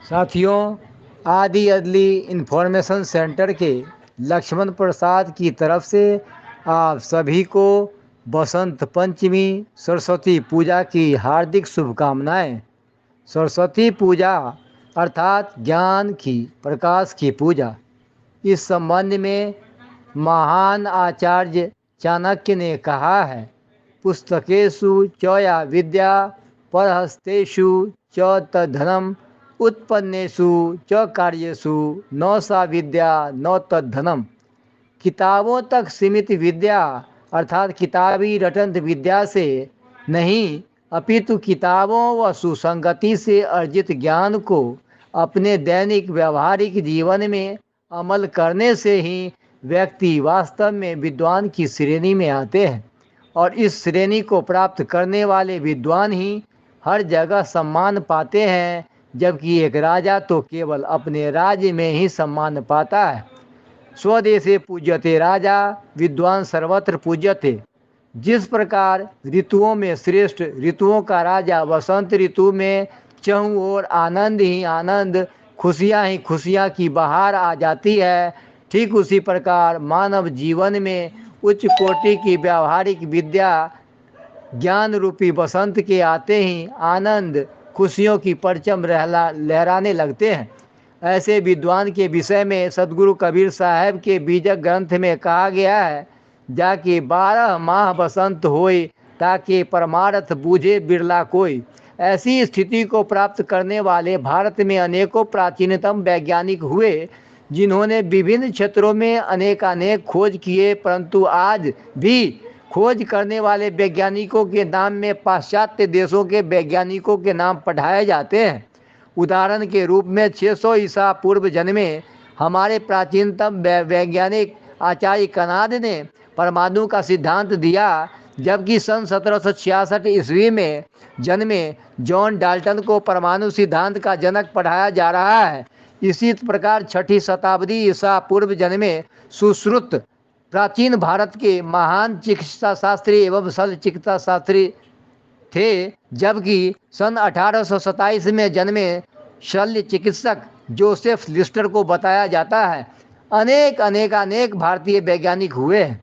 साथियों, आदि अदली इंफॉर्मेशन सेंटर के लक्ष्मण प्रसाद की तरफ से आप सभी को बसंत पंचमी सरस्वती पूजा की हार्दिक शुभकामनाएं। सरस्वती पूजा अर्थात ज्ञान की, प्रकाश की पूजा। इस संबंध में महान आचार्य चाणक्य ने कहा है, पुस्तकेषु च या विद्या परहस्तेषु च तद्धनम उत्पन्नेषु च कार्येषु न सा विद्या न तद्धनम। किताबों तक सीमित विद्या अर्थात किताबी रटंत विद्या से नहीं, अपितु किताबों व सुसंगति से अर्जित ज्ञान को अपने दैनिक व्यवहारिक जीवन में अमल करने से ही व्यक्ति वास्तव में विद्वान की श्रेणी में आते हैं, और इस श्रेणी को प्राप्त करने वाले विद्वान ही हर जगह सम्मान पाते हैं, जबकि एक राजा तो केवल अपने राज्य में ही सम्मान पाता है। स्वदेशे पूज्यते राजा, विद्वान सर्वत्र पूज्यते। जिस प्रकार ऋतुओं में श्रेष्ठ ऋतुओं का राजा वसंत ऋतु में चहुं ओर आनंद ही आनंद, खुशियां ही खुशियां की बहार आ जाती है, ठीक उसी प्रकार मानव जीवन में उच्च कोटि की व्यावहारिक विद्या ज्ञान रूपी बसंत के आते ही आनंद खुशियों की परचम लहराने लगते हैं। ऐसे विद्वान के विषय में सदगुरु कबीर साहब के बीजक ग्रंथ में कहा गया है, जाके 12 माह बसंत होए, ताकि परमार्थ बूझे बिरला कोई। ऐसी स्थिति को प्राप्त करने वाले भारत में अनेकों प्राचीनतम वैज्ञानिक हुए, जिन्होंने विभिन्न क्षेत्रों में अनेकानेक खोज किए, परंतु आज भी खोज करने वाले वैज्ञानिकों के नाम में पाश्चात्य देशों के वैज्ञानिकों के नाम पढ़ाए जाते हैं। उदाहरण के रूप में 600 ईसा पूर्व जन्मे हमारे प्राचीनतम वैज्ञानिक आचार्य कनाद ने परमाणु का सिद्धांत दिया, जबकि सन 1766 ईस्वी में जन्मे जॉन डाल्टन को परमाणु सिद्धांत का जनक पढ़ाया जा रहा है। इसी प्रकार 6ठी शताब्दी ईसा पूर्व जन्मे सुश्रुत प्राचीन भारत के महान चिकित्सा शास्त्री एवं शल्य चिकित्सा शास्त्री थे, जबकि सन 1827 में जन्मे शल्य चिकित्सक जोसेफ लिस्टर को बताया जाता है। अनेक भारतीय वैज्ञानिक हुए हैं।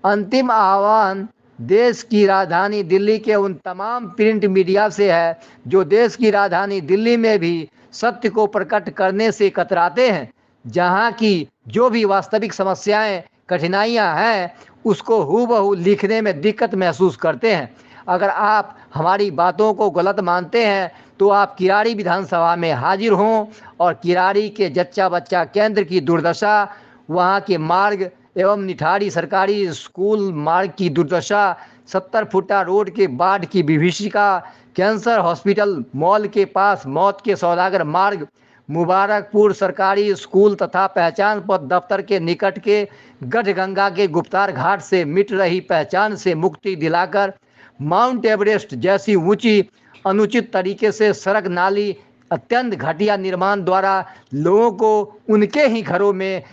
अंतिम आह्वान देश की राजधानी दिल्ली के उन तमाम प्रिंट मीडिया से है, जो देश की राजधानी दिल्ली में भी सत्य को प्रकट करने से कतराते हैं। जहां की जो भी वास्तविक समस्याएं, कठिनाइयां हैं, उसको हूबहू लिखने में दिक्कत महसूस करते हैं। अगर आप हमारी बातों को गलत मानते हैं तो आप किराड़ी विधानसभा में हाजिर हों और किराड़ी के जच्चा बच्चा केंद्र की दुर्दशा, वहाँ के मार्ग एवं निठारी सरकारी स्कूल मार्ग की दुर्दशा, 70 फुटा रोड के बाढ़ की विभीषिका, कैंसर हॉस्पिटल मॉल के पास मौत के सौदागर मार्ग, मुबारकपुर सरकारी स्कूल तथा पहचान पत्र दफ्तर के निकट के गढ़गंगा के गुप्तार घाट से मिट रही पहचान से मुक्ति दिलाकर माउंट एवरेस्ट जैसी ऊंची अनुचित तरीके से सड़क नाली, अत्यंत घटिया निर्माण द्वारा लोगों को उनके ही घरों में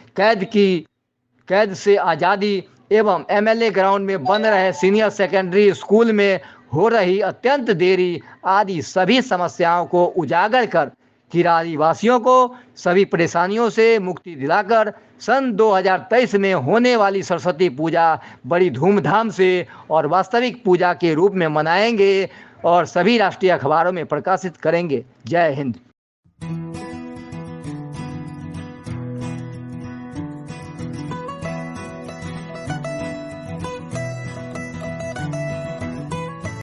कैद से आज़ादी एवं एमएलए ग्राउंड में बन रहे सीनियर सेकेंडरी स्कूल में हो रही अत्यंत देरी आदि सभी समस्याओं को उजागर कर किराड़ी वासियों को सभी परेशानियों से मुक्ति दिलाकर सन 2023 में होने वाली सरस्वती पूजा बड़ी धूमधाम से और वास्तविक पूजा के रूप में मनाएंगे और सभी राष्ट्रीय अखबारों में प्रकाशित करेंगे। जय हिंद।